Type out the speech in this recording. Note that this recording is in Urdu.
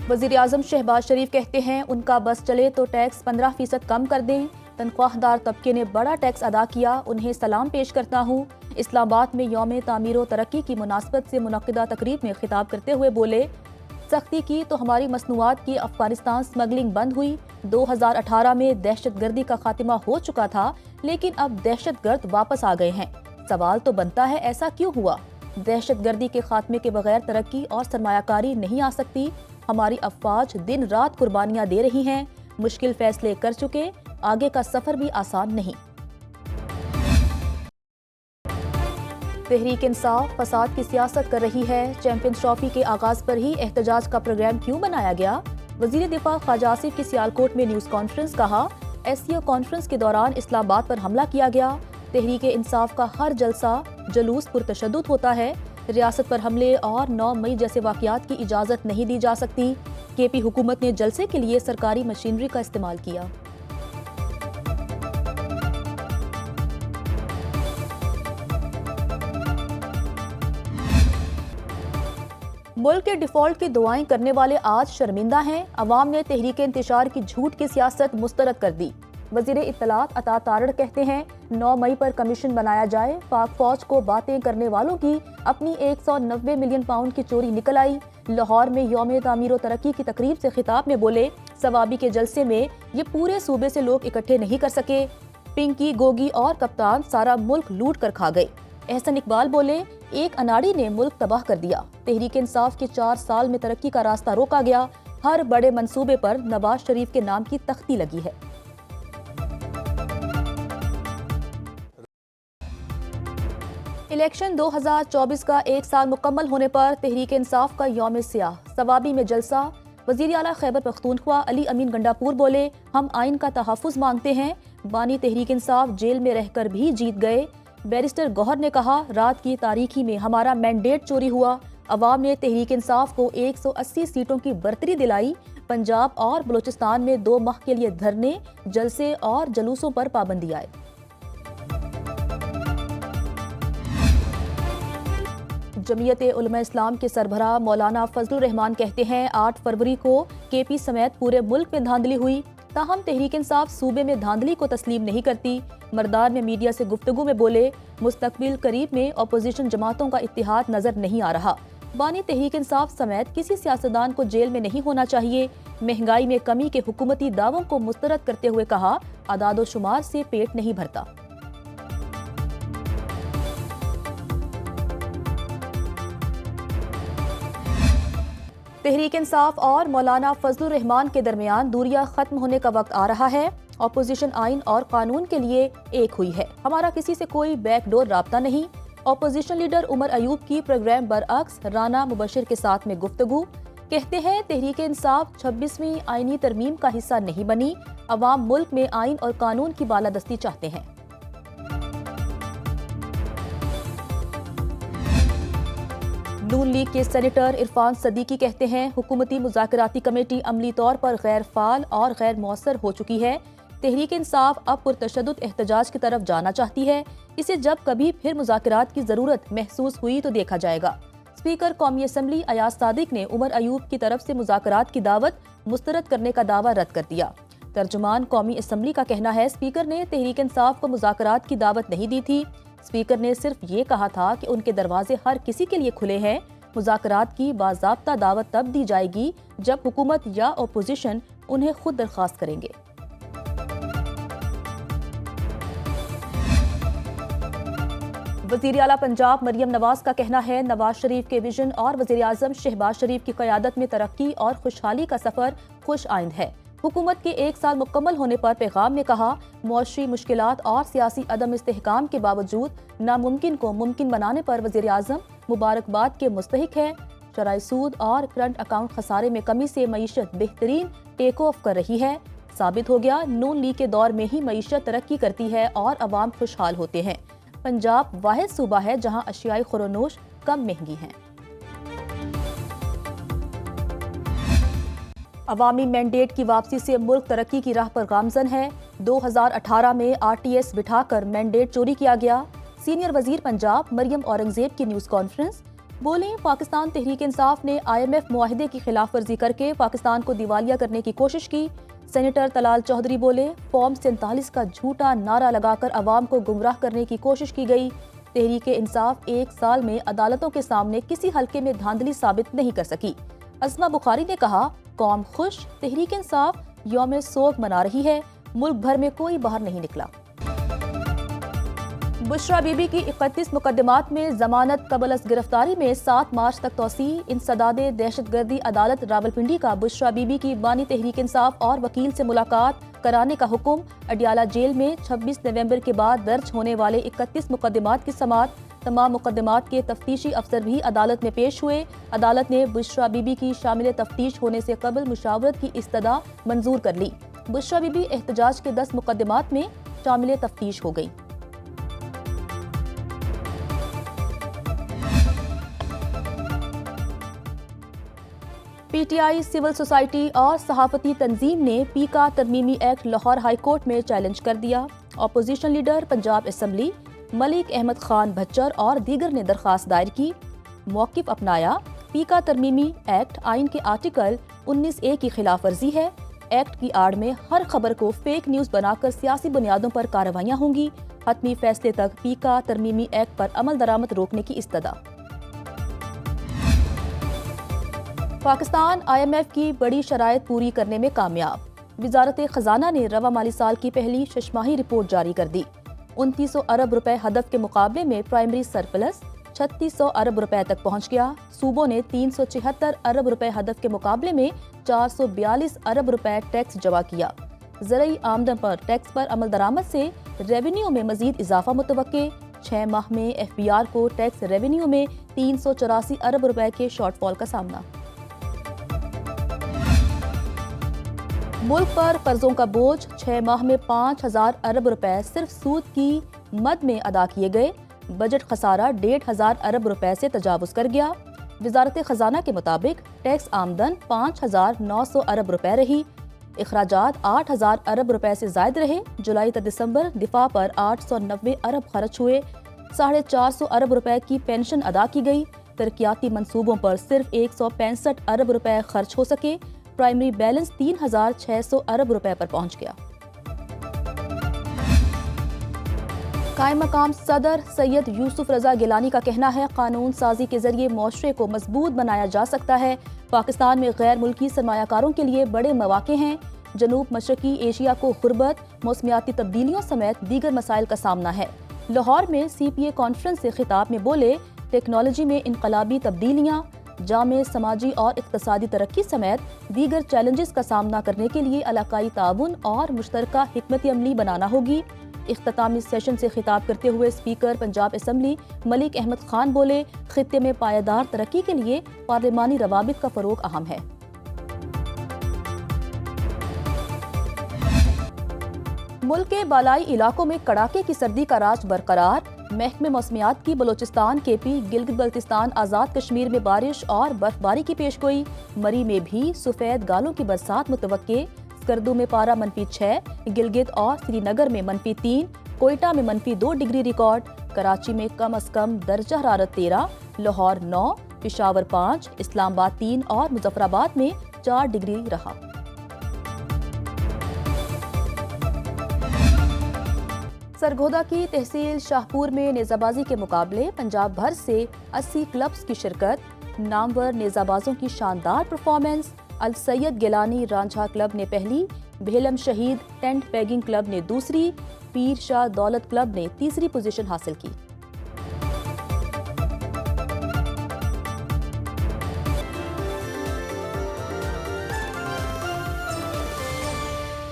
وزیر اعظم شہباز شریف کہتے ہیں ان کا بس چلے تو ٹیکس 15% کم کر دیں۔ تنخواہ دار طبقے نے بڑا ٹیکس ادا کیا، انہیں سلام پیش کرتا ہوں۔ اسلام آباد میں یوم تعمیر و ترقی کی مناسبت سے منعقدہ تقریب میں خطاب کرتے ہوئے بولے، سختی کی تو ہماری مصنوعات کی افغانستان سمگلنگ بند ہوئی۔ 2018 میں دہشت گردی کا خاتمہ ہو چکا تھا، لیکن اب دہشت گرد واپس آ گئے ہیں۔ سوال تو بنتا ہے ایسا کیوں ہوا؟ دہشت گردی کے خاتمے کے بغیر ترقی اور سرمایہ کاری نہیں آ سکتی۔ ہماری افواج دن رات قربانیاں دے رہی ہیں، مشکل فیصلے کر چکے، آگے کا سفر بھی آسان نہیں۔ تحریک انصاف فساد کی سیاست کر رہی ہے، چیمپئنز ٹرافی کے آغاز پر ہی احتجاج کا پروگرام کیوں بنایا گیا؟ وزیر دفاع خواجہ آصف کی سیالکوٹ میں نیوز کانفرنس، کہا ایس سی او کانفرنس کے دوران اسلام آباد پر حملہ کیا گیا۔ تحریک انصاف کا ہر جلسہ جلوس پرتشدد ہوتا ہے، ریاست پر حملے اور 9 مئی جیسے واقعات کی اجازت نہیں دی جا سکتی۔ کے پی حکومت نے جلسے کے لیے سرکاری مشینری کا استعمال کیا۔ ملک کے ڈیفالٹ کی دعائیں کرنے والے آج شرمندہ ہیں، عوام نے تحریک انتشار کی جھوٹ کی سیاست مسترد کر دی۔ وزیر اطلاعات عطا تارڑ کہتے ہیں 9 مئی پر کمیشن بنایا جائے، پاک فوج کو باتیں کرنے والوں کی اپنی 190 ملین پاؤنڈ کی چوری نکل آئی۔ لاہور میں یوم تعمیر و ترقی کی تقریب سے خطاب میں بولے، ثوابی کے جلسے میں یہ پورے صوبے سے لوگ اکٹھے نہیں کر سکے، پنکی، گوگی اور کپتان سارا ملک لوٹ کر کھا گئے۔ احسن اقبال بولے، ایک اناڑی نے ملک تباہ کر دیا، تحریک انصاف کے 4 سال میں ترقی کا راستہ روکا گیا، ہر بڑے منصوبے پر نواز شریف کے نام کی تختی لگی ہے۔ الیکشن 2024 کا 1 سال مکمل ہونے پر تحریک انصاف کا یوم سیاہ، ثوابی میں جلسہ۔ وزیر اعلیٰ خیبر پختونخوا علی امین گنڈاپور بولے، ہم آئین کا تحفظ مانگتے ہیں، بانی تحریک انصاف جیل میں رہ کر بھی جیت گئے۔ بیرسٹر گوہر نے کہا، رات کی تاریکی میں ہمارا مینڈیٹ چوری ہوا، عوام نے تحریک انصاف کو 180 سیٹوں کی برتری دلائی۔ پنجاب اور بلوچستان میں 2 ماہ کے لیے دھرنے، جلسے اور جلوسوں پر پابندی آئے۔ جمعیت علماء اسلام کے سربراہ مولانا فضل الرحمان کہتے ہیں 8 فروری کو کے پی سمیت پورے ملک میں دھاندلی ہوئی، تاہم تحریک انصاف صوبے میں دھاندلی کو تسلیم نہیں کرتی۔ مردان میں میڈیا سے گفتگو میں بولے، مستقبل قریب میں اپوزیشن جماعتوں کا اتحاد نظر نہیں آ رہا، بانی تحریک انصاف سمیت کسی سیاستدان کو جیل میں نہیں ہونا چاہیے۔ مہنگائی میں کمی کے حکومتی دعووں کو مسترد کرتے ہوئے کہا، اعداد و شمار سے پیٹ نہیں بھرتا۔ تحریک انصاف اور مولانا فضل الرحمان کے درمیان دوریاں ختم ہونے کا وقت آ رہا ہے۔ اپوزیشن آئین اور قانون کے لیے ایک ہوئی ہے، ہمارا کسی سے کوئی بیک ڈور رابطہ نہیں۔ اپوزیشن لیڈر عمر ایوب کی پروگرام برعکس رانا مبشر کے ساتھ میں گفتگو، کہتے ہیں تحریک انصاف 26ویں آئینی ترمیم کا حصہ نہیں بنی، عوام ملک میں آئین اور قانون کی بالادستی چاہتے ہیں۔ نون لیگ کے سینیٹر عرفان صدیقی کہتے ہیں حکومتی مذاکراتی کمیٹی عملی طور پر غیر فعال اور غیر مؤثر ہو چکی ہے، تحریک انصاف اب پرتشدد احتجاج کی طرف جانا چاہتی ہے، اسے جب کبھی پھر مذاکرات کی ضرورت محسوس ہوئی تو دیکھا جائے گا۔ اسپیکر قومی اسمبلی ایاز صادق نے عمر ایوب کی طرف سے مذاکرات کی دعوت مسترد کرنے کا دعویٰ رد کر دیا۔ ترجمان قومی اسمبلی کا کہنا ہے اسپیکر نے تحریک انصاف کو مذاکرات کی دعوت نہیں دی تھی، اسپیکر نے صرف یہ کہا تھا کہ ان کے دروازے ہر کسی کے لیے کھلے ہیں، مذاکرات کی باضابطہ دعوت تب دی جائے گی جب حکومت یا اپوزیشن انہیں خود درخواست کریں گے۔ وزیر اعلیٰ پنجاب مریم نواز کا کہنا ہے نواز شریف کے ویژن اور وزیر اعظم شہباز شریف کی قیادت میں ترقی اور خوشحالی کا سفر خوش آئند ہے۔ حکومت کے 1 سال مکمل ہونے پر پیغام میں کہا، معاشی مشکلات اور سیاسی عدم استحکام کے باوجود ناممکن کو ممکن بنانے پر وزیر اعظم مبارکباد کے مستحق ہے۔ شرائع سود اور کرنٹ اکاؤنٹ خسارے میں کمی سے معیشت بہترین ٹیک آف کر رہی ہے۔ ثابت ہو گیا نون لیگ کے دور میں ہی معیشت ترقی کرتی ہے اور عوام خوشحال ہوتے ہیں۔ پنجاب واحد صوبہ ہے جہاں اشیاء خورونوش کم مہنگی ہیں۔ عوامی مینڈیٹ کی واپسی سے ملک ترقی کی راہ پر گامزن ہے۔ 2018 میں آر ٹی ایس بٹھا کر مینڈیٹ چوری کیا گیا۔ سینئر وزیر پنجاب مریم اورنگزیب کی نیوز کانفرنس۔ بولیں پاکستان تحریک انصاف نے IMF معاہدے کی خلاف ورزی کر کے پاکستان کو دیوالیہ کرنے کی کوشش کی۔ سینیٹر طلال چودھری بولے فارم 47 کا جھوٹا نعرہ لگا کر عوام کو گمراہ کرنے کی کوشش کی گئی۔ تحریک انصاف 1 سال میں عدالتوں کے سامنے کسی حلقے میں دھاندلی ثابت نہیں کر سکی۔ اسما بخاری نے کہا قوم خوش، تحریک انصاف یوم سوگ منا رہی ہے، ملک بھر میں کوئی باہر نہیں نکلا۔ بشرا بی بی کی 31 مقدمات میں ضمانت قبل از گرفتاری میں 7 مارچ تک توسیع۔ انسداد دہشت گردی عدالت راولپنڈی کا بشرا بی بی کی بانی تحریک انصاف اور وکیل سے ملاقات کرانے کا حکم۔ اڈیالہ جیل میں 26 نومبر کے بعد درج ہونے والے 31 مقدمات کی سماعت۔ تمام مقدمات کے تفتیشی افسر بھی عدالت میں پیش ہوئے۔ عدالت نے بشرا بی بی کی شامل تفتیش ہونے سے قبل مشاورت کی استدعا منظور کر لی۔ بشرا بی بی احتجاج کے 10 مقدمات میں شامل تفتیش ہو گئی۔ PTI سول سوسائٹی اور صحافتی تنظیم نے پیکا ترمیمی ایکٹ لاہور ہائی کورٹ میں چیلنج کر دیا۔ Opposition leader Punjab assembly Malik Ahmad Khan Bhachar اور دیگر نے درخواست دائر کی۔ موقف اپنایا، پیکا ترمیمی ایکٹ آئین کے آرٹیکل 19A کی خلاف ورزی ہے۔ ایکٹ کی آڑ میں ہر خبر کو فیک نیوز بنا کر سیاسی بنیادوں پر کارروائیاں ہوں گی۔ حتمی فیصلے تک پیکا ترمیمی ایکٹ پر عمل درآمد روکنے کی استدعا۔ پاکستان IMF کی بڑی شرائط پوری کرنے میں کامیاب۔ وزارت خزانہ نے رواں مالی سال کی پہلی ششماہی رپورٹ جاری کر دی۔ 2900 ارب روپے ہدف کے مقابلے میں پرائمری سرپلس 3600 ارب روپے تک پہنچ گیا۔ صوبوں نے 376 ارب روپے ہدف کے مقابلے میں 442 ارب روپے ٹیکس جمع کیا۔ زرعی آمدن پر ٹیکس پر عمل درآمد سے ریونیو میں مزید اضافہ متوقع۔ 6 ماہ میں FBR کو ٹیکس ریونیو میں 384 ارب روپے کے شارٹ فال کا سامنا۔ ملک پر قرضوں کا بوجھ، 6 ماہ میں 5000 ارب روپے صرف سود کی مد میں ادا کیے گئے۔ بجٹ خسارہ 1500 ارب روپے سے تجاوز کر گیا۔ وزارت خزانہ کے مطابق ٹیکس آمدن 5900 ارب روپے رہی۔ اخراجات 8000 ارب روپے سے زائد رہے۔ جولائی تا دسمبر دفاع پر 890 ارب خرچ ہوئے۔ 450 ارب روپے کی پینشن ادا کی گئی۔ ترقیاتی منصوبوں پر صرف 165 ارب روپے خرچ ہو سکے۔ پرائمری بیلنس 3600 ارب روپے پر پہنچ گیا۔ قائم مقام صدر سید یوسف رضا گیلانی کا کہنا ہے قانون سازی کے ذریعے معاشرے کو مضبوط بنایا جا سکتا ہے۔ پاکستان میں غیر ملکی سرمایہ کاروں کے لیے بڑے مواقع ہیں۔ جنوب مشرقی ایشیا کو غربت، موسمیاتی تبدیلیوں سمیت دیگر مسائل کا سامنا ہے۔ لاہور میں CPA کانفرنس سے خطاب میں بولے ٹیکنالوجی میں انقلابی تبدیلیاں، جامع سماجی اور اقتصادی ترقی سمیت دیگر چیلنجز کا سامنا کرنے کے لیے علاقائی تعاون اور مشترکہ حکمت عملی بنانا ہوگی۔ اختتامی سیشن سے خطاب کرتے ہوئے اسپیکر پنجاب اسمبلی ملک احمد خان بولے خطے میں پائیدار ترقی کے لیے پارلیمانی روابط کا فروغ اہم ہے۔ ملک کے بالائی علاقوں میں کڑاکے کی سردی کا راج برقرار۔ محکمہ موسمیات کی بلوچستان KP گلگت بلتستان آزاد کشمیر میں بارش اور برف باری کی پیشگوئی۔ مری میں بھی سفید گالوں کی برسات متوقع۔ اسکردو میں پارہ -6، گلگت اور سری نگر میں -3، کوئٹہ میں -2 ڈگری ریکارڈ۔ کراچی میں کم از کم درجہ حرارت 13، لاہور 9، پشاور 5، اسلام آباد 3 اور مظفر آباد میں 4 ڈگری رہا۔ سرگودا کی تحصیل شاہپور میں نیزہ بازی کے مقابلے، پنجاب بھر سے 80 کلبز کی شرکت۔ نامور نیزہ بازوں کی شاندار پرفارمنس۔ السید گیلانی رانجھا کلب نے پہلی، بھیلم شہید ٹینٹ پیگنگ کلب نے دوسری، پیر شاہ دولت کلب نے تیسری پوزیشن حاصل کی۔